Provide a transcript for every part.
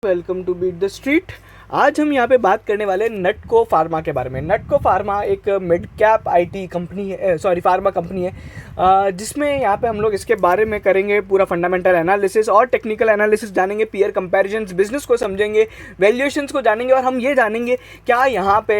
Welcome to beat the street. आज हम यहाँ पे बात करने वाले हैं नटको फार्मा के बारे में। नटको फार्मा एक मिड कैप आईटी कंपनी है, फार्मा कंपनी है, जिसमें यहाँ पे हम लोग इसके बारे में करेंगे पूरा फंडामेंटल एनालिसिस और टेक्निकल एनालिसिस जानेंगे, पीयर कंपैरिजंस, बिजनेस को समझेंगे, वैल्यूएशंस को जानेंगे और हम ये जानेंगे क्या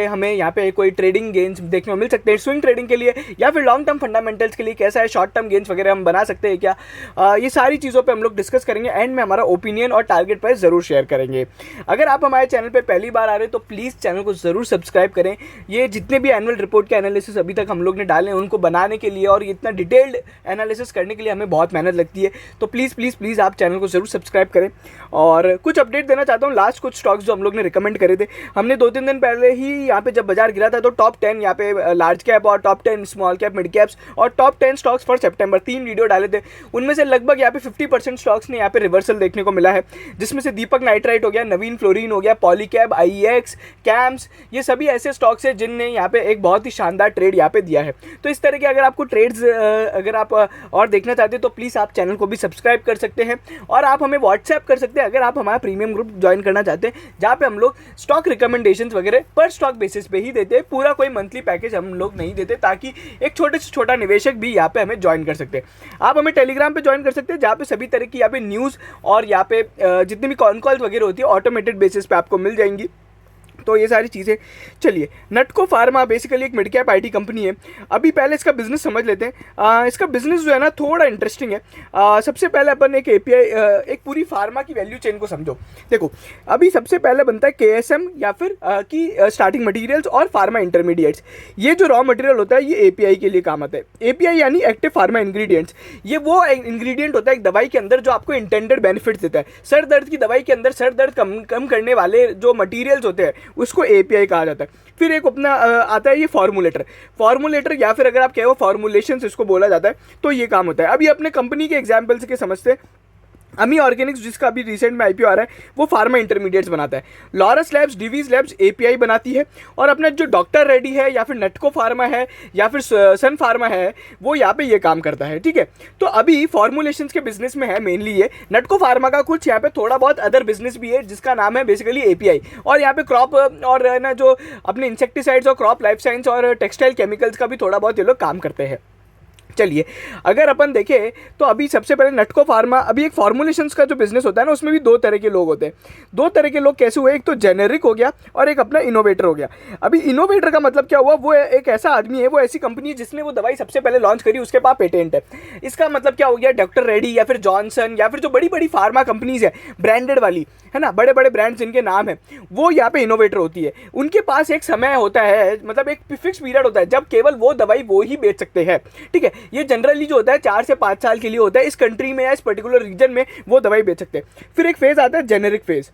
हमें यहाँ पे कोई ट्रेडिंग गेन्स देखने को मिल सकते हैं स्विंग ट्रेडिंग के लिए, या फिर लॉन्ग टर्म फंडामेंटल्स के लिए कैसा है, शॉर्ट टर्म गेन्स वगैरह हम बना सकते हैं क्या। ये सारी चीज़ों पर हम लोग डिस्कस करेंगे। एंड में हमारा ओपिनियन और टारगेट प्राइस ज़रूर शेयर करेंगे। अगर आप हमारे चैनल पे पहली बार आ रहे हैं तो प्लीज़ चैनल को ज़रूर सब्सक्राइब करें। ये जितने भी एनुअल रिपोर्ट के एनालिसिस अभी तक हम लोग ने डाले हैं उनको बनाने के लिए और इतना डिटेल्ड एनालिसिस करने के लिए हमें बहुत मेहनत लगती है, तो प्लीज़ प्लीज़ प्लीज़ आप चैनल को ज़रूर सब्सक्राइब करें। और कुछ अपडेट देना चाहता हूँ। लास्ट कुछ स्टॉक्स जो हम लोग ने रिकमेंड करे थे, हमने 2-3 दिन पहले ही यहाँ पे जब बाजार गिरा था तो टॉप 10 यहाँ पे लार्ज कैप और top 10 small cap mid caps और टॉप 10 स्टॉक्स फॉर सितंबर 3 वीडियो डाले थे। उनमें से लगभग यहाँ पे 50% स्टॉक्स ने यहाँ पे रिवर्सल देखने को मिला है, जिसमें से दीपक नाइट्राइट हो गया, नवीन फ्लोरीन हो गया, पॉलीकैब, आईएक्स, कैम्स, ये सभी ऐसे स्टॉक्स हैं जिनने यहाँ पे एक बहुत ही शानदार ट्रेड यहाँ पे दिया है। तो इस तरह के अगर आपको ट्रेड्स अगर आप और देखना चाहते हैं तो प्लीज़ आप चैनल को भी सब्सक्राइब कर सकते हैं और आप हमें व्हाट्सएप कर सकते हैं अगर आप हमारा प्रीमियम ग्रुप ज्वाइन करना चाहते हैं, जहाँ पे हम लोग स्टॉक रिकमेंडेशंस वगैरह पर स्टॉक बेसिस पे ही देते हैं। पूरा कोई मंथली पैकेज हम लोग नहीं देते, ताकि एक छोटे से छोटा निवेशक भी यहाँ पे हमें ज्वाइन कर सकते हैं। आप हमें टेलीग्राम पे ज्वाइन कर सकते हैं, जहाँ पे सभी तरह की यहाँ पे न्यूज़ और यहाँ पे जितनी भी कॉन कॉल्स वगैरह होती है ऑटोमेटेड बेसिस पे आपको मिल जाएंगी। तो ये सारी चीज़ें। चलिए, नटको फार्मा बेसिकली एक मिड कैप आईटी कंपनी है। अभी पहले इसका बिजनेस समझ लेते हैं। इसका बिजनेस जो है ना थोड़ा इंटरेस्टिंग है। सबसे पहले अपन एक एपीआई एक पूरी फार्मा की वैल्यू चेन को समझो। देखो, अभी सबसे पहले बनता है केएसएम या फिर की स्टार्टिंग मटेरियल्स और फार्मा इंटरमीडिएट्स। ये जो रॉ मटेरियल होता है ये एपीआई के लिए काम आता है। एपीआई यानी एक्टिव फार्मा इंग्रेडिएंट्स। ये वो इंग्रेडिएंट होता है एक दवाई के अंदर जो आपको इंटेंडेड बेनिफिट्स देता है। सर दर्द की दवाई के अंदर सर दर्द कम करने वाले जो मटीरियल्स होते हैं उसको एपीआई कहा जाता है। फिर एक अपना आता है ये फॉर्मूलेटर या फिर अगर आप कहो फॉर्मुलेशंस इसको बोला जाता है, तो ये काम होता है। अभी अपने कंपनी के एग्जांपल्स के समझते हैं। अमी ऑर्गेनिक्स, जिसका अभी रिसेंट में आईपीओ आ रहा है, वो फार्मा इंटरमीडिएट्स बनाता है। Laurus labs, Divi's labs API बनाती है। और अपना जो डॉक्टर रेड्डी है या फिर नटको फार्मा है या फिर सन फार्मा है, वो यहाँ पे ये काम करता है। ठीक है, तो अभी फॉर्मुलेशंस के बिजनेस में है मेनली ये। नटको फार्मा का कुछ यहाँ पे थोड़ा बहुत अदर बिजनेस भी है जिसका नाम है बेसिकली एपीआई। और यहाँ पे क्रॉप और ना जो अपने इंसेक्टिसाइड्स और क्रॉप लाइफ साइंस और टेक्सटाइल केमिकल्स का भी थोड़ा बहुत ये लोग काम करते हैं। चलिए, अगर अपन देखें तो अभी सबसे पहले नटको फार्मा, अभी एक फॉर्मुलेशंस का जो बिजनेस होता है ना उसमें भी दो तरह के लोग होते हैं। दो तरह के लोग कैसे हुए, एक तो जेनेरिक हो गया और एक अपना इनोवेटर हो गया। अभी इनोवेटर का मतलब क्या हुआ, वो एक ऐसा आदमी है, वो ऐसी कंपनी है जिसने वो दवाई सबसे पहले लॉन्च करी, उसके पास पेटेंट है। इसका मतलब क्या हो गया, डॉक्टर रेड्डी या फिर जॉनसन या फिर जो बड़ी बड़ी फार्मा कंपनीज है ब्रांडेड वाली, है ना, बड़े बड़े ब्रांड्स जिनके नाम है, वो यहाँ पे इनोवेटर होती है। उनके पास एक समय होता है, मतलब एक फिक्स पीरियड होता है जब केवल वो दवाई वो ही बेच सकते हैं। ठीक है, ये जनरली जो होता है 4 से 5 साल के लिए होता है। इस कंट्री में या इस पर्टिकुलर रीजन में वो दवाई बेच सकते हैं। फिर एक फेज आता है जेनेरिक फेज।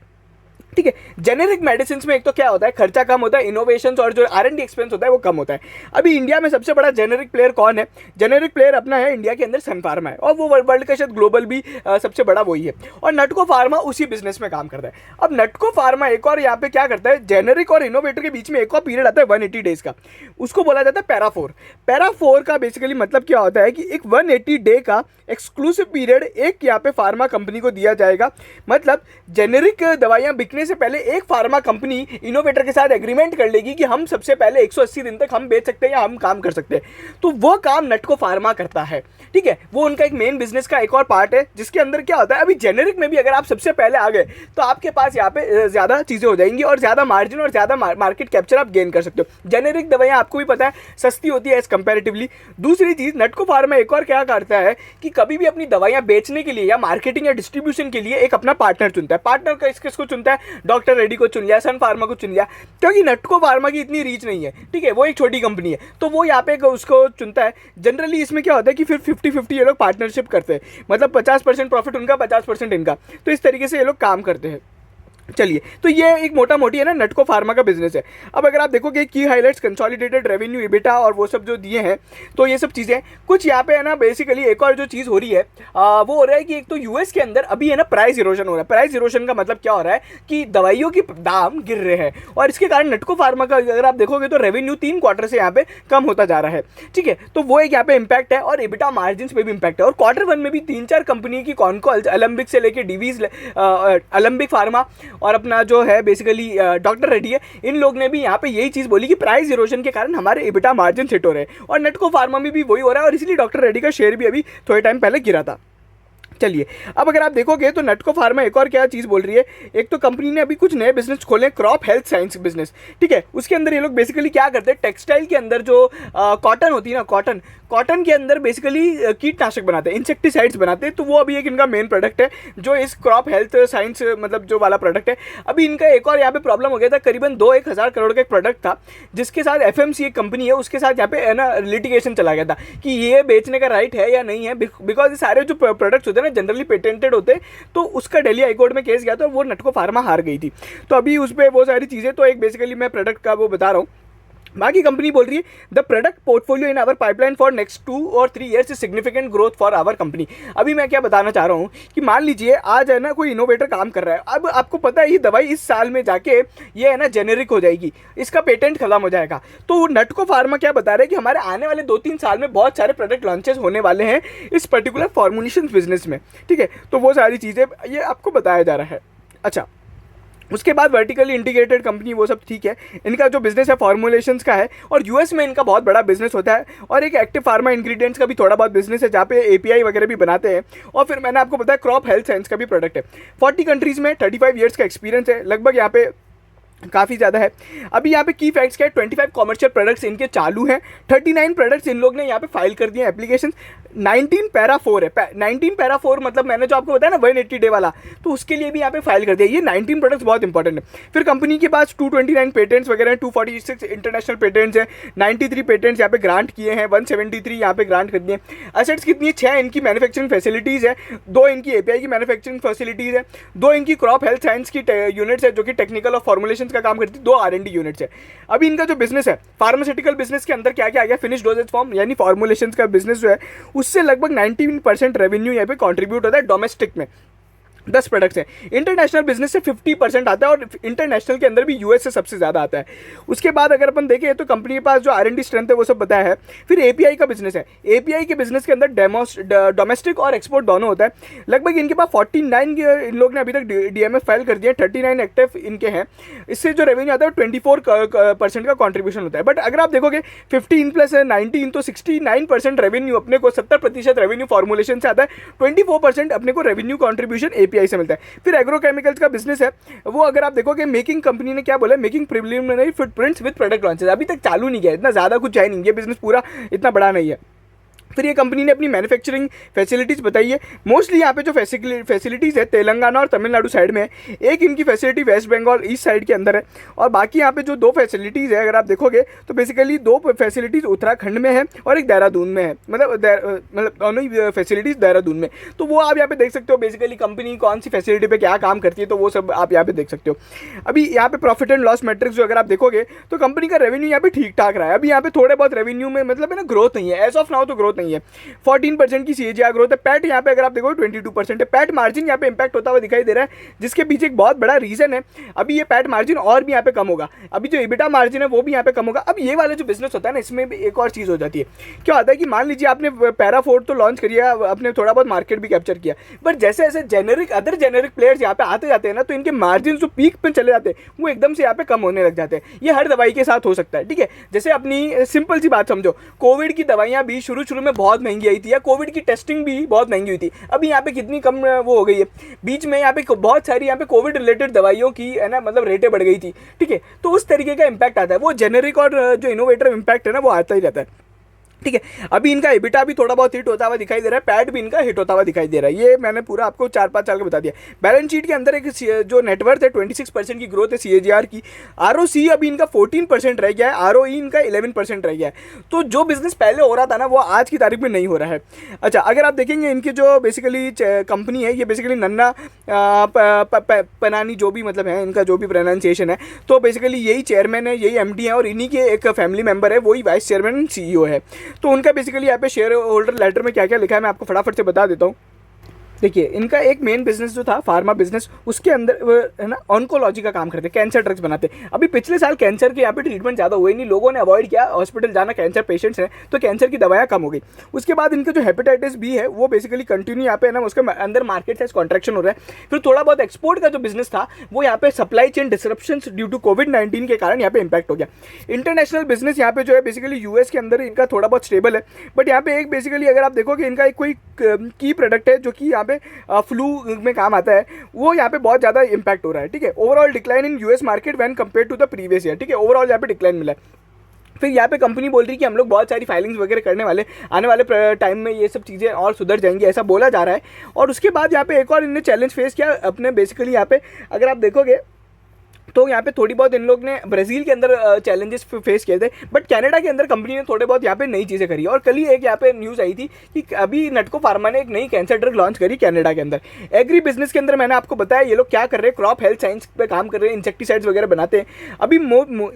ठीक है, जेनेरिक मेडिसिन में एक तो क्या होता है, खर्चा कम होता है, इनोवेशंस और जो आर एंड डी एक्सपेंस होता है वो कम होता है। अभी इंडिया में सबसे बड़ा जेनेरिक प्लेयर कौन है? जेनेरिक प्लेयर अपना है इंडिया के अंदर सन फार्मा है, और वो वर्ल्ड का शायद ग्लोबल भी सबसे बड़ा वही है। और नटको फार्मा उसी बिजनेस में काम करता है। अब नटको फार्मा एक और यहाँ पे क्या करता है, जेनेरिक और इनोवेटर के बीच में एक और पीरियड आता है 180 डेज का, उसको बोला जाता है पैरा 4। पैरा 4 का बेसिकली मतलब क्या होता है कि एक 180 डे का एक्सक्लूसिव पीरियड एक यहाँ पे फार्मा कंपनी को दिया जाएगा। मतलब जेनेरिक दवाइयाँ बिकने से पहले एक फार्मा कंपनी इनोवेटर के साथ एग्रीमेंट कर लेगी कि हम सबसे पहले 180 दिन तक हम बेच सकते हैं या हम काम कर सकते हैं। तो वो काम नटको फार्मा करता है। ठीक है, वो उनका एक मेन बिजनेस का एक और पार्ट है, जिसके अंदर क्या होता है, अभी जेनेरिक में भी अगर आप सबसे पहले आ गए तो आपके पास यहाँ पे ज़्यादा चीज़ें हो जाएंगी और ज़्यादा मार्जिन और ज़्यादा मार्केट कैप्चर आप गेन कर सकते हो। जेनेरिक दवाइयाँ आपको भी पता है सस्ती होती है एज कंपेरेटिवली। दूसरी चीज़, नटको फार्मा एक और क्या करता है कि कभी भी अपनी दवाइयाँ बेचने के लिए या मार्केटिंग या डिस्ट्रीब्यूशन के लिए एक अपना पार्टनर चुनता है। पार्टनर किसको चुनता है? डॉक्टर रेड्डी को चुन लिया, सन फार्मा को चुन लिया, क्योंकि नटको फार्मा की इतनी रीच नहीं है। ठीक है, वो एक छोटी कंपनी है, तो वो यहाँ पे उसको चुनता है। जनरली इसमें क्या होता है कि फिर 50-50 ये लोग पार्टनरशिप करते हैं, मतलब 50% प्रॉफिट उनका, 50% इनका। तो इस तरीके से ये लोग काम करते हैं। चलिए, तो ये एक मोटा मोटी है ना नटको फार्मा का बिजनेस है। अब अगर आप देखोगे की हाइलाइट्स, कंसोलिडेटेड रेवेन्यू, इबिटा और वो सब जो दिए हैं, तो ये सब चीज़ें कुछ यहाँ पे है ना बेसिकली एक और जो चीज़ हो रही है वो हो रहा है कि एक तो यूएस के अंदर अभी है ना प्राइस इरोशन हो रहा है। प्राइस इरोशन का मतलब क्या हो रहा है कि दवाइयों की दाम गिर रहे हैं और इसके कारण नटको फार्मा का अगर आप देखोगे तो रेवेन्यू 3 क्वार्टर से यहाँ पे कम होता जा रहा है। ठीक है, तो वो एक यहाँ पे इम्पैक्ट है और इबिटा मार्जिन पे भी इम्पैक्ट है। और क्वार्टर 1 में भी 3-4 कंपनी की कॉन्कॉल्स, अलम्बिक से लेके डीवीज, अलम्बिक फार्मा और अपना जो है बेसिकली डॉक्टर रेड्डी है, इन लोग ने भी यहाँ पे यही चीज़ बोली कि प्राइस इरोशन के कारण हमारे इबिटा मार्जिन हिट हो रहे हैं और नटको फार्मा में भी वही हो रहा है और इसलिए डॉक्टर रेड्डी का शेयर भी अभी थोड़े टाइम पहले गिरा था। चलिए, अब अगर आप देखोगे तो नटको फार्मा एक और क्या चीज़ बोल रही है, एक तो कंपनी ने अभी कुछ नए बिजनेस खोले, क्रॉप हेल्थ साइंस बिजनेस। ठीक है, उसके अंदर ये लोग बेसिकली क्या करते हैं, टेक्सटाइल के अंदर जो कॉटन होती है ना, कॉटन के अंदर बेसिकली कीटनाशक बनाते हैं, इंसेक्टिसाइड्स बनाते हैं। तो वो अभी एक इनका मेन प्रोडक्ट है जो इस क्रॉप हेल्थ साइंस मतलब जो वाला प्रोडक्ट है। अभी इनका एक और यहाँ पे प्रॉब्लम हो गया था, करीबन 2-1 हज़ार करोड़ का एक प्रोडक्ट था जिसके साथ एफएमसी एक कंपनी है, उसके साथ यहाँ पे है ना लिटिगेशन चला गया था कि ये बेचने का राइट है या नहीं है, बिकॉज ये सारे जो प्रोडक्ट्स होते हैं ना जनरली पेटेंटेड होते, तो उसका दिल्ली हाईकोर्ट में केस गया था, वो नटको फार्मा हार गई थी। तो अभी उस पर वो सारी चीज़ें, तो एक बेसिकली मैं प्रोडक्ट का वो बता रहा हूँ। बाकी कंपनी बोल रही है the product portfolio in our pipeline for next 2 or 3 years is significant growth for our company. अभी मैं क्या बताना चाह रहा हूँ कि मान लीजिए आज है ना कोई इनोवेटर काम कर रहा है, अब आपको पता है ये दवाई इस साल में जाके ये है ना जेनेरिक हो जाएगी, इसका पेटेंट खत्म हो जाएगा। तो नटको फार्मा क्या बता रहे हैं कि हमारे आने वाले 2-3 साल में बहुत सारे प्रोडक्ट लॉन्चेस होने वाले हैं इस पर्टिकुलर फॉर्मुलेशन बिजनेस में। ठीक है, तो वो सारी चीज़ें ये आपको बताया जा रहा है। अच्छा, उसके बाद वर्टिकली इंटीग्रेटेड कंपनी वो सब ठीक है, इनका जो बिजनेस है फॉर्मुलेशंस का है और यूएस में इनका बहुत बड़ा बिजनेस होता है और एक एक्टिव फार्मा इंग्रेडिएंट्स का भी थोड़ा बहुत बिजनेस है जहाँ पे एपीआई वगैरह भी बनाते हैं। और फिर मैंने आपको बताया क्रॉप हेल्थ साइंस का भी प्रोडक्ट है। 40 कंट्रीज़ में 35 ईयर्स का एक्सपीरियंस है, लगभग यहाँ पे काफ़ी ज़्यादा है। अभी यहाँ पे की फैक्ट्स क्या है, 25 कॉमर्शियल प्रोडक्ट्स इनके चालू हैं, 39 प्रोडक्ट्स इन लोग ने यहाँ पे फाइल कर दिए एप्लीकेशन, 19 पैरा 4 है। 19 पैरा 4 मतलब मैंने जो आपको बताया ना 180 डे वाला, तो उसके लिए भी यहाँ पे फाइल कर दिया। ये 19 प्रोडक्ट्स बहुत इंपॉर्टेंट है। फिर कंपनी के पास 229 पेटेंट्स वगैरह हैं, 246 इंटरनेशनल पेटेंट्स हैं, 93 पेटेंट्स यहाँ पे ग्रांट किए हैं, 173 यहाँ पे ग्रांट कर दिए। असेट्स कितनी है, 6 इनकी मैन्युफैक्चरिंग फैसिलिटीज़ है, 2 इनकी एपीआई की मैन्युफैक्चरिंग फैसिलिटीज़ है, 2 इनकी क्रॉप हेल्थ साइंस की यूनिट्स है जो कि टेक्निकल और फॉर्मुलेशन का काम करती है, 2 R&D यूनिट्स है। अभी इनका जो बिजनेस है फार्मास्यूटिकल बिजनेस के अंदर क्या क्या आ गया, फिनिश डोजेज फॉर्म यानी फॉर्मुलेशन का बिजनेस जो है उससे लगभग 19% रेवेन्यू यहाँ पे कंट्रीब्यूट होता है डोमेस्टिक में, 10 प्रोडक्ट्स हैं। इंटरनेशनल बिजनेस से 50% आता है और इंटरनेशनल के अंदर भी यूएस से सबसे ज़्यादा आता है। उसके बाद अगर अपन देखें तो कंपनी के पास जो R&D स्ट्रेंथ है वो सब बताया है। फिर एपीआई का बिजनेस है, एपीआई के बिजनेस के अंदर डोमेस्टिक और एक्सपोर्ट दोनों होता है। लगभग इनके पास 49 इन लोग ने अभी तक डीएमएफ फाइल कर दिया, 39 एक्टिव इनके हैं। इससे जो रेवेन्यू आता है 24% का कॉन्ट्रीब्यूशन होता है। बट अगर आप देखोगे 15 + 19 तो 69% रेवेन्यू अपने को, 70% रेवेन्यू फॉर्मुलेशन से आता है, 24% अपने को रेवेन्यू कॉन्ट्रीब्यूशन एपीआई से मिलता है। फिर एग्रोकेमिकल्स का बिजनेस है, वो अगर आप देखोगे मेकिंग कंपनी ने क्या बोला, making preliminary footprints with product launches, अभी तक चालू नहीं किया, इतना ज़्यादा कुछ है नहीं, ये बिजनेस पूरा इतना बड़ा नहीं है। फिर ये कंपनी ने अपनी मैन्युफैक्चरिंग फैसिलिटीज़ बताई है। मोस्टली यहाँ पे जो फैसिलिटीज़ है तेलंगाना और तमिलनाडु साइड में है, एक इनकी facility West Bengal east side के अंदर है और बाकी यहाँ पे जो 2 फैसिलिटीज़ है अगर आप देखोगे तो बेसिकली 2 फैसिलिटीज़ उत्तराखंड में है और एक देहरादून में है, मतलब दोनों ही फैसिलिटीज़ देहरादून में। तो वो आप यहाँ पे देख सकते हो बेसिकली कंपनी कौन सी फैसिलिटी पे क्या काम करती है, तो वो सब आप यहाँ पे देख सकते हो। अभी यहाँ पे प्रॉफिट एंड लॉस मैट्रिक्स जो अगर आप देखोगे तो कंपनी का रेवेन्यू यहाँ पे ठीक ठाक रहा है। अभी यहाँ पे थोड़े बहुत रेवेन्यू में मतलब है ना ग्रोथ नहीं है, एज ऑफ नाउ तो ग्रोथ नहीं है। 14% की सीएजीआर ग्रोथ है। पैट यहाँ पे अगर आप देखो 22% है। पैट मार्जिन यहाँ पे इंपैक्ट होता हुआ दिखाई दे रहा है, जिसके पीछे एक बहुत बड़ा रीजन है। अभी ये पैट मार्जिन और भी यहाँ पे कम होगा, अभी जो इबिटा मार्जिन है वो भी यहाँ पे कम होगा। अब ये वाला जो बिजनेस होता है ना, इसमें भी एक और चीज़ हो जाती है। क्या होता है कि मान लीजिए आपने पैरा 4 तो लॉन्च करिए, आपने थोड़ा बहुत मार्केट भी कैप्चर किया, बट जैसे जैसे अदर जेनेरिक प्लेयर्स यहाँ पे आते जाते हैं ना, तो इनके मार्जिन जो पीक पे चले जाते हैं वो एकदम से यहाँ पे कम होने लग जाते हैं। ये हर दवाई के साथ हो सकता है, ठीक है। जैसे अपनी सिंपल सी बात समझो, कोविड की दवाइयाँ भी शुरू में बहुत महंगी आई थी, या कोविड की टेस्टिंग भी बहुत महंगी हुई थी। अभी यहाँ पे कितनी कम वो हो गई है, बीच में यहाँ पे बहुत सारी यहाँ पे कोविड रिलेटेड दवाइयों की है ना मतलब रेटें बढ़ गई थी, ठीक है। तो उस तरीके का इंपैक्ट आता है, वो जेनेरिक और जो इनोवेटर इंपैक्ट है ना वो आता ही रहता है। ठीक है। अभी इनका एबिटा भी थोड़ा बहुत हिट होता हुआ दिखाई दे रहा है, पैड भी इनका हिट होता हुआ दिखाई दे रहा है। ये मैंने पूरा आपको 4-5 साल का बता दिया। बैलेंस शीट के अंदर एक जो नेटवर्थ है 26% की ग्रोथ है CAGR की। ROC अभी इनका 14% रह गया है, ROE इनका 11% रह गया है। तो जो बिजनेस पहले हो रहा था ना वो आज की तारीख में नहीं हो रहा है। अच्छा, अगर आप देखेंगे इनकी जो बेसिकली कंपनी है, ये बेसिकली नन्ना पनानी जो भी मतलब है इनका जो भी प्रोनाउंसिएशन है, तो बेसिकली यही चेयरमैन है, यही MD है और इन्हीं के एक फैमिली मेंबर है, वही वाइस चेयरमैन CEO है। तो उनका बेसिकली यहाँ पे शेयर होल्डर लेटर में क्या क्या लिखा है मैं आपको फटाफट से बता देता हूँ। देखिए, इनका एक मेन बिजनेस जो था फार्मा बिजनेस, उसके अंदर है ना ऑन्कोलॉजी का काम करते, कैंसर ड्रग्स बनाते। अभी पिछले साल कैंसर के यहाँ पे ट्रीटमेंट ज़्यादा हुए नहीं, लोगों ने अवॉइड किया हॉस्पिटल जाना, कैंसर पेशेंट्स हैं तो कैंसर की दवाएं कम हो गई। उसके बाद इनका जो हेपेटाइटिस बी है वो बेसिकली कंटिन्यू यहाँ पे है ना उसके अंदर मार्केट साइज कॉन्ट्रैक्शन हो रहा है। फिर थोड़ा बहुत एक्सपोर्ट का जो बिजनेस था वो यहाँ पे supply chain disruption due to कोविड-19 के कारण यहाँ पे इंपैक्ट हो गया। इंटरनेशनल बिजनेस यहाँ पे जो है बेसिकली US के अंदर इनका थोड़ा बहुत स्टेबल है, बट यहाँ पे एक बेसिकली अगर आप देखोगे इनका एक कोई की प्रोडक्ट है जो कि यहाँ पे फ्लू में काम आता है, वो यहाँ पे बहुत ज़्यादा इंपैक्ट हो रहा है। ठीक है, overall decline in US market when compare to the previous year. ठीक है, ओवरऑल यहाँ पे डिक्लाइन मिला है। फिर यहाँ पे कंपनी बोल रही है कि हम लोग बहुत सारी फाइलिंग्स वगैरह करने वाले, आने वाले टाइम में ये सब चीज़ें और सुधर जाएंगी, ऐसा बोला जा रहा है। और उसके बाद यहाँ पे एक और इन्होंने चैलेंज फेस किया अपने, बेसिकली यहाँ पे अगर आप देखोगे तो यहाँ पे थोड़ी बहुत इन लोग ने ब्राज़ील के अंदर चैलेंजेस फेस किए थे, बट कनाडा के अंदर कंपनी ने थोड़े बहुत यहाँ पे नई चीज़ें करी। और कल ही एक यहाँ पे न्यूज़ आई थी कि अभी नटको फार्मा ने एक नई कैंसर ड्रग लॉन्च करी कनाडा के अंदर। एग्री बिजनेस के अंदर मैंने आपको बताया ये लोग क्या कर रहे हैं, क्रॉप हेल्थ साइंस पे काम कर रहे हैं, इंसेक्टिसाइड्स वगैरह बनाते हैं। अभी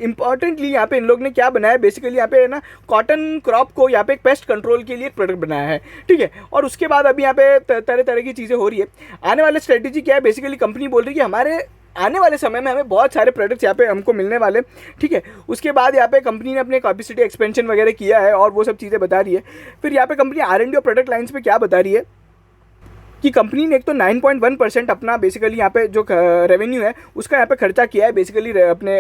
इंपॉर्टेंटली यहाँ पे इन लोग ने क्या बनाया, बेसिकली यहाँ पे है ना कॉटन क्रॉप को यहाँ पे एक पेस्ट कंट्रोल के लिए एक प्रोडक्ट बनाया है। ठीक है, और उसके बाद अभी यहाँ पे तरह तरह की चीज़ें हो रही है। आने वाला स्ट्रेटेजी क्या है, बेसिकली कंपनी बोल रही है कि हमारे आने वाले समय में हमें बहुत सारे प्रोडक्ट्स यहाँ पे हमको मिलने वाले। ठीक है, उसके बाद यहाँ पे कंपनी ने अपने कैपेसिटी एक्सपेंशन वगैरह किया है और वो सब चीज़ें बता रही है। फिर यहाँ पे कंपनी R&D और प्रोडक्ट लाइन्स पे क्या बता रही है कि कंपनी ने एक तो 9.1% अपना बेसिकली यहाँ पे जो रेवेन्यू है उसका यहाँ पे खर्चा किया है बेसिकली अपने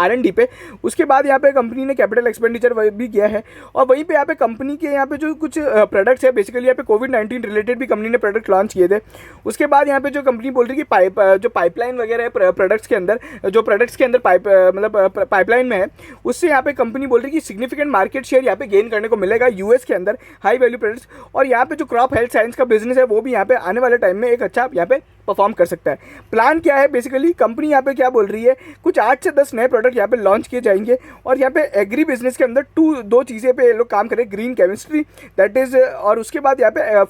R&D पे। उसके बाद यहाँ पे कंपनी ने कैपिटल एक्सपेंडिचर भी किया है। और वहीं पे यहाँ पे कंपनी के यहाँ पे जो कुछ प्रोडक्ट्स है बेसिकली यहाँ पे कोविड-19 रिलेटेड भी कंपनी ने प्रोडक्ट लॉन्च किए थे। उसके बाद यहाँ पे जो कंपनी बोल रही है कि जो पाइपलाइन वगैरह है प्रोडक्ट्स के अंदर, जो प्रोडक्ट्स के अंदर मतलब पाइपलाइन में है, उससे यहाँ पे कंपनी बोल रही है कि सिग्निफिकेंट मार्केट शेयर यहाँ पे गेन करने को मिलेगा US के अंदर हाई वैल्यू प्रोडक्ट्स। और यहाँ पे जो क्रॉप हेल्थ साइंस का बिजनेस है वो भी यहाँ पे आने वाले टाइम में एक अच्छा यहाँ पे परफॉर्म कर सकता है। प्लान क्या है, बेसिकली कंपनी यहाँ पे क्या बोल रही है, कुछ 8 से 10 नए प्रोडक्ट यहाँ पे लॉन्च किए जाएंगे। और यहाँ पे एग्री बिजनेस के अंदर दो चीज़ें पे लोग काम करें, ग्रीन केमिस्ट्री दैट इज़, और उसके बाद यहाँ पे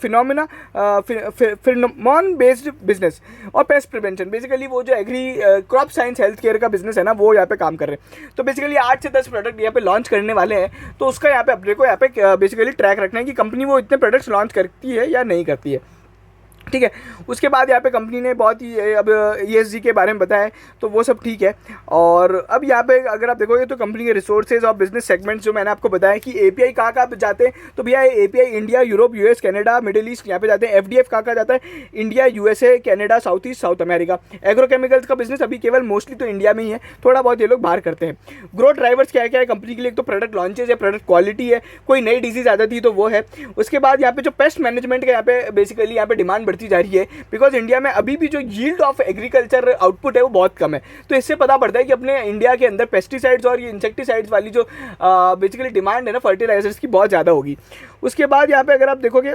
फिनोमन बेस्ड बिजनेस और पेस्ट प्रिवेंशन। बेसिकली वो जो agri crop science health care का बिजनेस है ना वो यहाँ पे काम कर रहे हैं। तो बेसिकली 8 से 10 प्रोडक्ट यहाँ पे लॉन्च करने वाले हैं। तो उसका यहाँ पे अपने को यहाँ पे बेसिकली ट्रैक रखना है कि कंपनी वो इतने प्रोडक्ट्स लॉन्च करती है या नहीं करती है। ठीक है, उसके बाद यहाँ पे कंपनी ने बहुत ही अब ESG के बारे में बताया, तो वो सब ठीक है। और अब यहाँ पे अगर आप देखोगे तो कंपनी के रिसोर्सेज और बिजनेस सेगमेंट्स जो मैंने आपको बताया कि API कहाँ जाते हैं, तो भैया API India, Europe, US, Canada, middle east यहाँ पे जाते हैं। FDF कहाँ जाता है, India, USA, Canada, south east, south America. Agrochemicals का बिजनेस अभी केवल मोस्टली तो इंडिया में ही है, थोड़ा बहुत ये लोग बाहर करते हैं। ग्रोथ ड्राइवर्स क्या क्या है कंपनी के लिए, एक तो प्रोडक्ट लॉन्चेज है, प्रोडक्ट क्वालिटी है, कोई नई डिजीज आ जाती है तो वो है। उसके बाद यहाँ पे जो पेस्ट मैनेजमेंट का यहाँ पे बेसिकली यहाँ पे डिमांड बढ़ती जा रही है, बिकॉज इंडिया में अभी भी जो यील्ड ऑफ एग्रीकल्चर आउटपुट है वो बहुत कम है। तो इससे पता पड़ता है कि अपने इंडिया के अंदर पेस्टिसाइड्स और ये इंसेक्टिसाइड्स वाली जो बेसिकली डिमांड है ना फर्टिलाइजर्स की, बहुत ज़्यादा होगी। उसके बाद यहाँ पे अगर आप देखोगे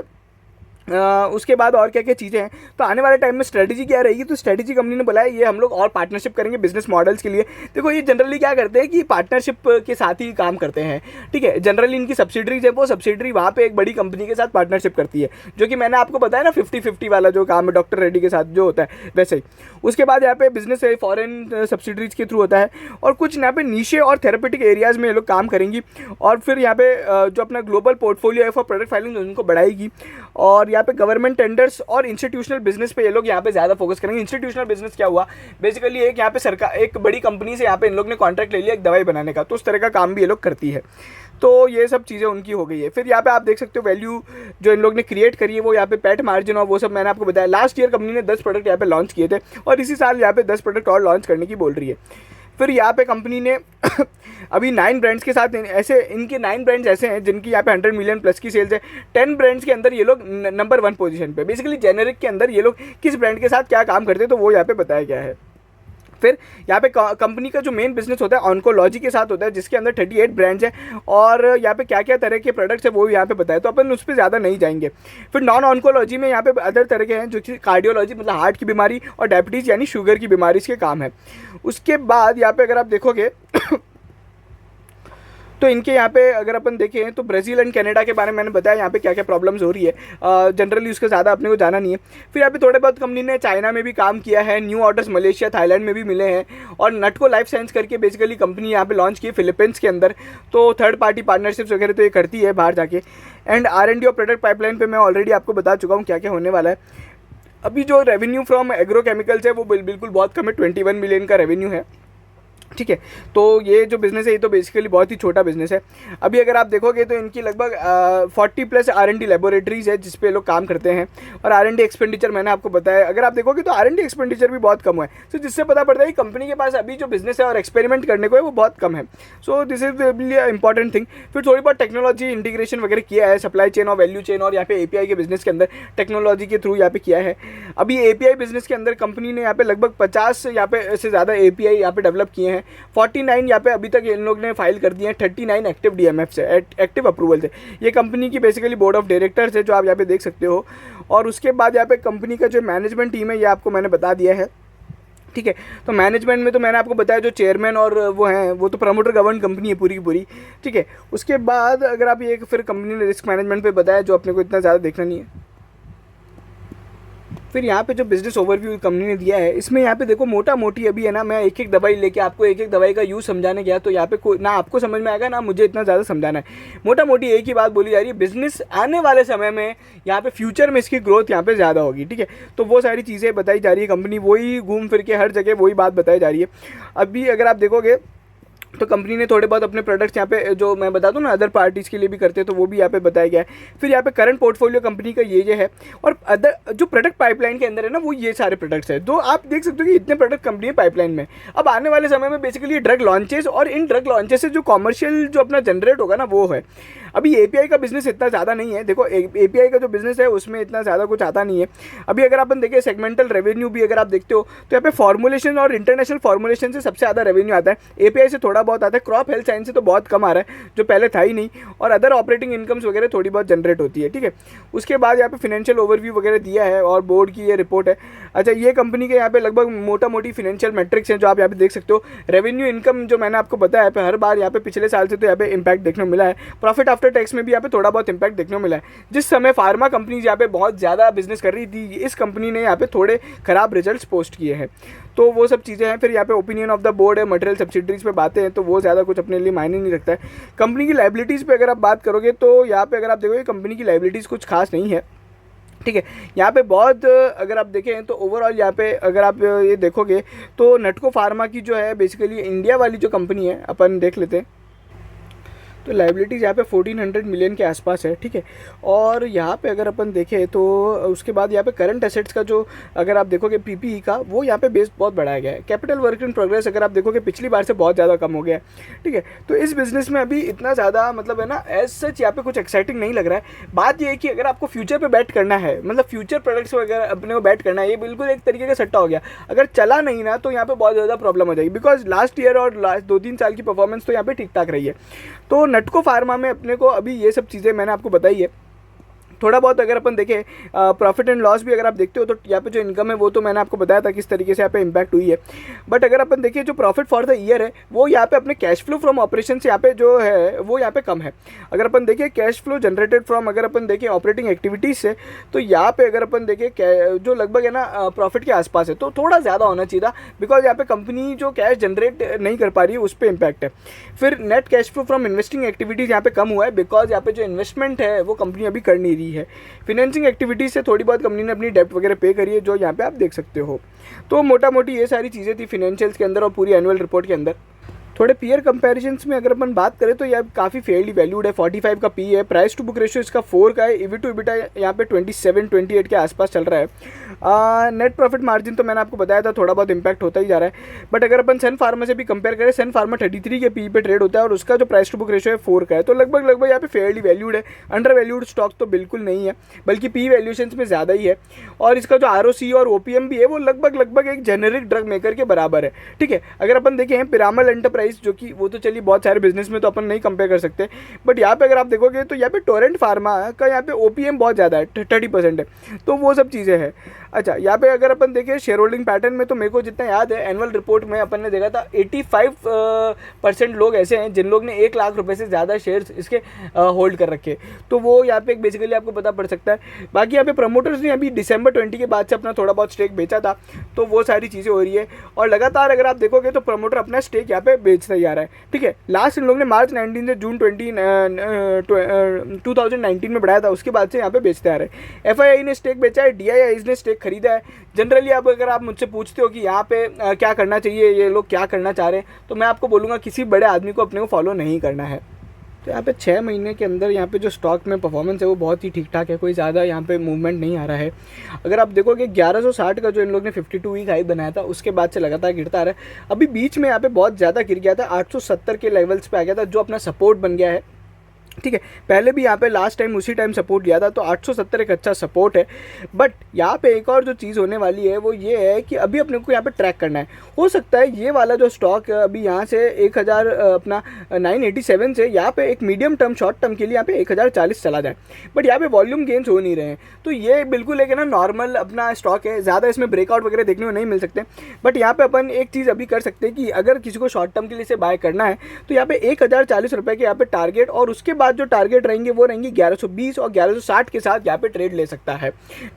उसके बाद और क्या क्या चीज़ें हैं, तो आने वाले टाइम में स्ट्रेटजी क्या रहेगी, तो स्ट्रेटजी कंपनी ने बोला है ये हम लोग और पार्टनरशिप करेंगे बिजनेस मॉडल्स के लिए। देखो ये जनरली क्या करते हैं कि पार्टनरशिप के साथ ही काम करते हैं। ठीक है, जनरली इनकी सब्सिडरीज है, वो सब्सिडरी वहाँ पे एक बड़ी कंपनी के साथ पार्टनरशिप करती है, जो कि मैंने आपको बताया ना 50-50 वाला जो काम है डॉक्टर रेड्डी के साथ जो होता है वैसे ही। उसके बाद यहाँ पे बिजनेस है फॉरेन सब्सिडरीज के थ्रू होता है, और कुछ यहाँ पे नीशे और थेरेपेटिक एरियाज में ये लोग काम करेंगी। और फिर यहाँ पे जो अपना ग्लोबल पोर्टफोलियो है फॉर प्रोडक्ट फाइलिंग उनको बढ़ाएगी। और यहाँ पे गवर्नमेंट टेंडर्स और इंस्टीट्यूशनल बिजनेस पे ये लोग यहाँ पे ज़्यादा फोकस करेंगे। इंस्टीट्यूशनल बिजनेस क्या हुआ, बेसिकली एक यहाँ पे सरकार, एक बड़ी कंपनी से यहाँ पे इन लोग ने कॉन्ट्रैक्ट ले लिया एक दवाई बनाने का, तो उस तरह का काम भी ये लोग करती है। तो ये सब चीज़ें उनकी हो गई है। फिर यहाँ पे आप देख सकते हो वैल्यू जो इन लोग ने क्रिएट करी है वो यहाँ पे पैट मार्जिन और वो सब मैंने आपको बताया। लास्ट ईयर कंपनी ने 10 प्रोडक्ट यहाँ पे लॉन्च किए थे और इसी साल यहाँ पे 10 प्रोडक्ट और लॉन्च करने की बोल रही है। फिर यहाँ पे कंपनी ने अभी 9 ब्रांड्स के साथ ऐसे, इनके 9 ब्रांड्स ऐसे हैं जिनकी यहाँ पे 100 मिलियन प्लस की सेल्स है। 10 ब्रांड्स के अंदर ये लोग नंबर 1 पोजीशन पे, बेसिकली जेनेरिक के अंदर ये लोग किस ब्रांड के साथ क्या काम करते हैं तो वो यहाँ पे बताया गया है। फिर यहाँ पे कंपनी का जो मेन बिजनेस होता है ऑन्कोलॉजी के साथ होता है, जिसके अंदर 38 ब्रांड्स हैं और यहाँ पे क्या क्या तरह के प्रोडक्ट्स है वो यहाँ पे बताया, तो अपन उस पर ज़्यादा नहीं जाएंगे। फिर नॉन ऑन्कोलॉजी में यहाँ पे अदर तरह के हैं जो कि कार्डियोलॉजी मतलब हार्ट की बीमारी और डायबिटीज़ यानी शुगर की बीमारी इसके काम है। उसके बाद यहाँ पे अगर आप देखोगे तो इनके यहाँ पे अगर अपन देखें तो ब्राज़ील एंड कनाडा के बारे में मैंने बताया यहाँ पे क्या क्या प्रॉब्लम्स हो रही है, जनरली उसका ज़्यादा अपने को जाना नहीं है। फिर यहाँ पे थोड़े बहुत कंपनी ने चाइना में भी काम किया है, न्यू ऑर्डर्स मलेशिया थाईलैंड में भी मिले हैं, और नटको लाइफ साइंस करके बेसिकली कंपनी यहाँ पे लॉन्च की है फिलीपींस के अंदर। तो थर्ड पार्टी पार्टनरशिप्स वगैरह तो ये करती है बाहर जाके। एंड R&D और प्रोडक्ट पाइपलाइन पर मैं ऑलरेडी आपको बता चुका हूँ क्या क्या होने वाला है। अभी जो रेवेन्यू फ्रॉम एग्रोकेमिकल्स है वो बिल्कुल बहुत कम है, 21 मिलियन का रेवेन्यू है, ठीक है। तो ये जो बिज़नेस है ये तो बेसिकली बहुत ही छोटा बिज़नेस है। अभी अगर आप देखोगे तो इनकी लगभग 40+ R&D लेबोरेटरीज़ है जिस पे लोग काम करते हैं, और R&D एक्सपेंडिचर मैंने आपको बताया, अगर आप देखोगे तो R&D एक्सपेंडिचर भी बहुत कम है। सो जिससे पता पड़ता है कि कंपनी के पास अभी जो बिज़नेस है और एक्सपेरिमेंट करने को है वो बहुत कम है। So this is really important thing. फिर थोड़ी बहुत टेक्नोलॉजी इंटीग्रेशन वगैरह किया है सप्लाई चेन और वैल्यू चेन, और यहाँ पे API के बिज़नेस के अंदर टेक्नोलॉजी के थ्रू यहाँ पे किया है। अभी API बिज़नेस के अंदर कंपनी ने यहाँ पे लगभग 50 यहाँ पे से ज़्यादा API यहाँ पे डेवलप किए हैं। 49 यहाँ पे अभी तक इन लोग ने फाइल कर दिए हैं, 39 एक्टिव DMF से, एक्टिव अप्रूवल से। ये कंपनी की बेसिकली बोर्ड ऑफ डायरेक्टर्स है जो आप यहाँ पे देख सकते हो। और उसके बाद यहाँ पे कंपनी का जो मैनेजमेंट टीम है ये आपको मैंने बता दिया है, ठीक है। तो मैनेजमेंट में तो मैंने आपको बताया जो चेयरमैन और वो हैं वो तो प्रमोटर गवर्न कंपनी है पूरी की पूरी, ठीक है। उसके बाद अगर आप ये फिर कंपनी ने रिस्क मैनेजमेंट पे बताया जो अपने को इतना ज़्यादा देखना नहीं है। फिर यहाँ पे जो बिज़नेस ओवरव्यू कंपनी ने दिया है इसमें यहाँ पे देखो मोटा मोटी अभी है ना, मैं एक एक दवाई लेके आपको एक एक दवाई का यूज़ समझाने गया तो यहाँ पे कोई ना आपको समझ में आएगा ना मुझे इतना ज़्यादा समझाना है। मोटा मोटी एक ही बात बोली जा रही है, बिज़नेस आने वाले समय में यहाँ पे फ्यूचर में इसकी ग्रोथ यहाँ पे ज़्यादा होगी, ठीक है। तो वो सारी चीज़ें बताई जा रही है, कंपनी वही घूम फिर के हर जगह वही बात बताई जा रही है। अभी अगर आप देखोगे तो कंपनी ने थोड़े बहुत अपने प्रोडक्ट्स यहाँ पे जो मैं बता दूँ ना अदर पार्टीज़ के लिए भी करते हैं तो वो भी यहाँ पे बताया गया है। फिर यहाँ पे करंट पोर्टफोलियो कंपनी का ये है, और अदर जो प्रोडक्ट पाइपलाइन के अंदर है ना वो ये सारे प्रोडक्ट्स है। तो आप देख सकते हो कि इतने प्रोडक्ट कंपनी है पाइपलाइन में। अब आने वाले समय में बेसिकली ड्रग लॉन्चेस, और इन ड्रग लॉन्चेस से जो कॉमर्शियल जो अपना जनरेट होगा ना वो है। अभी API का बिजनेस इतना ज़्यादा नहीं है, देखो API का जो बिजनेस है उसमें इतना ज़्यादा कुछ आता नहीं है। अभी अगर अपन देखें सेगमेंटल रेवेन्यू भी अगर आप देखते हो तो यहाँ पे फॉर्मुलेशन और इंटरनेशनल फॉर्मुलेशन से सबसे ज़्यादा रेवेन्यू आता है, API से थोड़ा बहुत आता है, क्रॉप हेल्थ साइंस से तो बहुत कम आ रहा है जो पहले था ही नहीं, और अदर ऑपरेटिंग इनकम्स वगैरह थोड़ी बहुत जनरेट होती है, ठीक है। उसके बाद यहाँ पे फाइनेंशियल ओवरव्यू वगैरह दिया है और बोर्ड की ये रिपोर्ट है। अच्छा, ये कंपनी के यहाँ पे लगभग मोटा मोटी फाइनेंशियल मैट्रिक्स हैं जो आप यहाँ पे देख सकते हो। रेवेन्यू इनकम जो मैंने आपको बताया है हर बार यहाँ पे पिछले साल से तो यहाँ पे इंपैक्ट देखने को मिला है। प्रॉफिट आफ्टर टैक्स में भी यहाँ पे थोड़ा बहुत इंपैक्ट देखने को मिला है। जिस समय फार्मा कंपनीज यहाँ पे बहुत ज़्यादा बिजनेस कर रही थी, इस कंपनी ने यहाँ पे थोड़े खराब रिजल्ट्स पोस्ट किए हैं, तो वो सब चीज़ें हैं। फिर यहाँ पे ओपिनियन ऑफ द बोर्ड है, मटेरियल सब्सिडरीज पे बातें हैं, तो वो ज़्यादा कुछ अपने लिए मायने नहीं रखता है। कंपनी की लाइबिलिटीज़ पे अगर आप बात करोगे तो यहाँ पे अगर आप देखोगे कंपनी की लाइबिलिटीज़ कुछ खास नहीं है, ठीक है। यहाँ पे बहुत अगर आप देखें तो ओवरऑल यहाँ पे अगर आप ये देखोगे तो नटको फार्मा की जो है बेसिकली इंडिया वाली जो कंपनी है अपन देख लेते हैं तो लाइबिलिटीज़ यहाँ पे 1400 मिलियन के आसपास है, ठीक है। और यहाँ पे अगर अपन देखें तो उसके बाद यहाँ पे करंट एसेट्स का जो अगर आप देखोगे PPE का वो यहाँ पे बेस बहुत बढ़ाया गया है। कैपिटल वर्क इन प्रोग्रेस अगर आप देखोगे पिछली बार से बहुत ज़्यादा कम हो गया है, ठीक है। तो इस बिज़नेस में अभी इतना ज़्यादा मतलब है ना एज सच यहाँ पे कुछ एक्साइटिंग नहीं लग रहा है। बात ये है कि अगर आपको फ्यूचर पर बैट करना है, मतलब फ्यूचर प्रोडक्ट्स वगैरह अपने को बैट करना है, ये बिल्कुल एक तरीके का सट्टा हो गया। अगर चला नहीं ना तो यहाँ पर बहुत ज़्यादा प्रॉब्लम हो जाएगी, बिकॉज लास्ट ईयर और लास्ट 2-3 साल की परफॉर्मेंस तो यहाँ पर ठीक ठाक रही है। तो नटको फार्मा में अपने को अभी ये सब चीज़ें मैंने आपको बताई है। थोड़ा बहुत अगर अपन देखें प्रॉफिट एंड लॉस भी अगर आप देखते हो तो यहाँ पे जो इनकम है वो तो मैंने आपको बताया था किस तरीके से यहाँ पे इम्पैक्ट हुई है। बट अगर अपन देखें जो प्रॉफिट फॉर द ईयर है वो यहाँ पे अपने कैश फ्लो फ्रॉम ऑपरेशन से यहाँ पे जो है वो यहाँ पे कम है। अगर अपन देखें कैश फ्लो जनरेटेड फ्रॉम अगर अपन देखें ऑपरेटिंग एक्टिविटीज़ से तो यहाँ पे अगर अपन देखें जो लगभग है ना प्रॉफिट के आसपास है, तो थोड़ा ज़्यादा होना चाहिए था, बिकॉज यहाँ पे कंपनी जो कैश जनरेट नहीं कर पा रही है उस पर इम्पैक्ट है। फिर net cash flow from investing activities यहाँ पे कम हुआ है, बिकॉज यहाँ पे जो इन्वेस्टमेंट है वो कंपनी अभी कर नहीं रही है। फिनेंसिंग एक्टिविटीज़ से थोड़ी बहुत कंपनी ने अपनी डेप्ट वगैरह पे करी है जो यहाँ पे आप देख सकते हो। तो मोटा मोटी ये सारी चीज़ें थी फिनेंशियल्स के अंदर और पूरी एनुअल रिपोर्ट के अंदर। थोड़े पीयर कंपैरिजन्स में अगर अपन बात करें तो यह काफ़ी फेयरली वैल्यूड है। 45 का पी है, प्राइस टू बुक रेशियो इसका 4 का है, ईवी टू इबिटा यहाँ पे 27-28 के आसपास चल रहा है। नेट प्रॉफिट मार्जिन तो मैंने आपको बताया था थोड़ा बहुत इंपैक्ट होता ही जा रहा है। बट अगर अपन सन फार्मा से भी कंपेयर करें, सन फार्मा 33 के पी पे ट्रेड होता है और उसका जो प्राइस टू बुक रेशियो है 4 का है, तो लगभग यहाँ पे फेयरली वैल्यूड है। अंडर वैल्यूड स्टॉक तो बिल्कुल नहीं है, बल्कि पी वैल्यूएशंस में ज़्यादा ही है। और इसका जो आरओसी और ओपीएम भी है वो लगभग एक जेनेरिक ड्रग मेकर के बराबर है। ठीक है, अगर अपन देखें पिरामल एंटरप्राइज, जो कि वो तो चलिए बहुत सारे बिजनेस में तो अपन नहीं कंपेयर कर सकते, बट यहाँ पे अगर आप देखोगे तो यहाँ पे टोरेंट फार्मा का यहाँ पे ओपीएम बहुत ज़्यादा है, 30% है, तो वो सब चीज़ें हैं। अच्छा, यहाँ पे अगर अपन देखें शेयर होल्डिंग पैटर्न में, तो मेरे को जितना याद है एनुअल रिपोर्ट में अपन ने देखा था 85% लोग ऐसे हैं जिन लोग ने 1 लाख रुपए से ज़्यादा शेयर्स इसके होल्ड कर रखे, तो वो यहाँ पे बेसिकली आपको पता पड़ सकता है। बाकी यहाँ पे प्रमोटर्स ने अभी दिसंबर 20 के बाद से अपना थोड़ा बहुत स्टेक बेचा था, तो वो सारी चीज़ें हो रही है। और लगातार अगर आप देखोगे तो प्रमोटर अपना स्टेक यहाँ पे बेचता जा रहा है। ठीक है, लास्ट इन लोग ने मार्च 19 से जून 2019 में बढ़ाया था, उसके बाद से यहाँ पे बेचते आ रहे हैं। एफआईआई ने स्टेक बेचा है, डीआईआईज ने स्टेक खरीदा है। जनरली अब अगर आप मुझसे पूछते हो कि यहाँ पे क्या करना चाहिए, ये लोग क्या करना चाह रहे हैं, तो मैं आपको बोलूँगा किसी बड़े आदमी को अपने को फॉलो नहीं करना है। तो यहाँ पे 6 महीने के अंदर यहाँ पे जो स्टॉक में परफॉर्मेंस है वो बहुत ही ठीक ठाक है, कोई ज़्यादा यहाँ पे मूवमेंट नहीं आ रहा है। अगर आप देखोगे 1160 का जो इन लोग ने 52 वीक हाई बनाया था, उसके बाद से लगातार गिरता आ रहा है। अभी बीच में यहाँ पे बहुत ज़्यादा गिर गया था, 870 के लेवल्स पे आ गया था, जो अपना सपोर्ट बन गया है। ठीक है, पहले भी यहाँ पे लास्ट टाइम उसी टाइम सपोर्ट लिया था, तो 870 एक अच्छा सपोर्ट है। बट यहाँ पे एक और जो चीज़ होने वाली है वो ये है कि अभी अपने को यहाँ पे ट्रैक करना है। हो सकता है ये वाला जो स्टॉक अभी यहाँ से 1000 अपना 987 से यहाँ पे एक मीडियम टर्म शॉर्ट टर्म के लिए यहाँ पे 1040 चला जाए, बट यहाँ पे वॉल्यूम गेन्स हो नहीं रहे हैं। तो ये बिल्कुल एक है ना नॉर्मल अपना स्टॉक है, ज़्यादा इसमें ब्रेकआउट वगैरह देखने को नहीं मिल सकते। बट यहाँ पे अपन एक चीज़ अभी कर सकते हैं कि अगर किसी को शॉर्ट टर्म के लिए से बाय करना है तो यहाँ पे 1040 रुपये के यहाँ पे टारगेट, और उसके बाद जो टारगेट रहेंगे वो रहेंगे 1120 और 1160 के साथ यहाँ पे ट्रेड ले सकता है।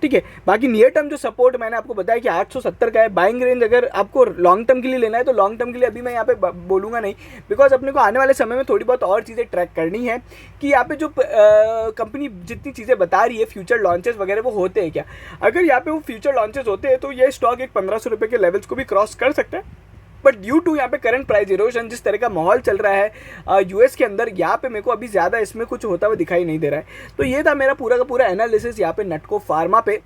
ठीक है, बाकी नियर टर्म जो सपोर्ट मैंने आपको बताया कि 870 का है। बाइंग रेंज अगर आपको लॉन्ग टर्म के लिए लेना है तो लॉन्ग टर्म के लिए अभी मैं यहाँ पे बोलूँगा नहीं, बिकॉज अपने को आने वाले समय में थोड़ी बहुत और चीज़ें ट्रैक करनी है कि यहाँ पे जो कंपनी जितनी चीज़ें बता रही है फ्यूचर लॉन्चेस वगैरह वो होते हैं क्या। अगर यहाँ पे वो फ्यूचर लॉन्चेस होते हैं तो ये स्टॉक एक 1500 रुपये के लेवल्स को भी क्रॉस कर सकता है। बट ड्यू टू यहाँ पे करंट प्राइस इरोशन, जिस तरह का माहौल चल रहा है यूएस के अंदर, यहाँ पे मेरे को अभी ज़्यादा इसमें कुछ होता हुआ दिखाई नहीं दे रहा है। तो ये था मेरा पूरा का पूरा एनालिसिस यहाँ पे नटको फार्मा पे।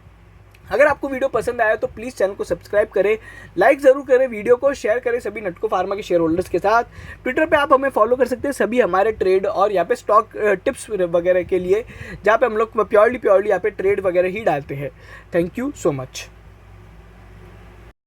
अगर आपको वीडियो पसंद आया तो प्लीज़ चैनल को सब्सक्राइब करें, लाइक ज़रूर करें, वीडियो को शेयर करें सभी नटको फार्मा के शेयर होल्डर्स के साथ। ट्विटर पे आप हमें फॉलो कर सकते हैं सभी हमारे ट्रेड और यहाँ पे स्टॉक टिप्स वगैरह के लिए, जहाँ पे हम लोग प्योरली यहाँ पे ट्रेड वगैरह ही डालते हैं। Thank you so much.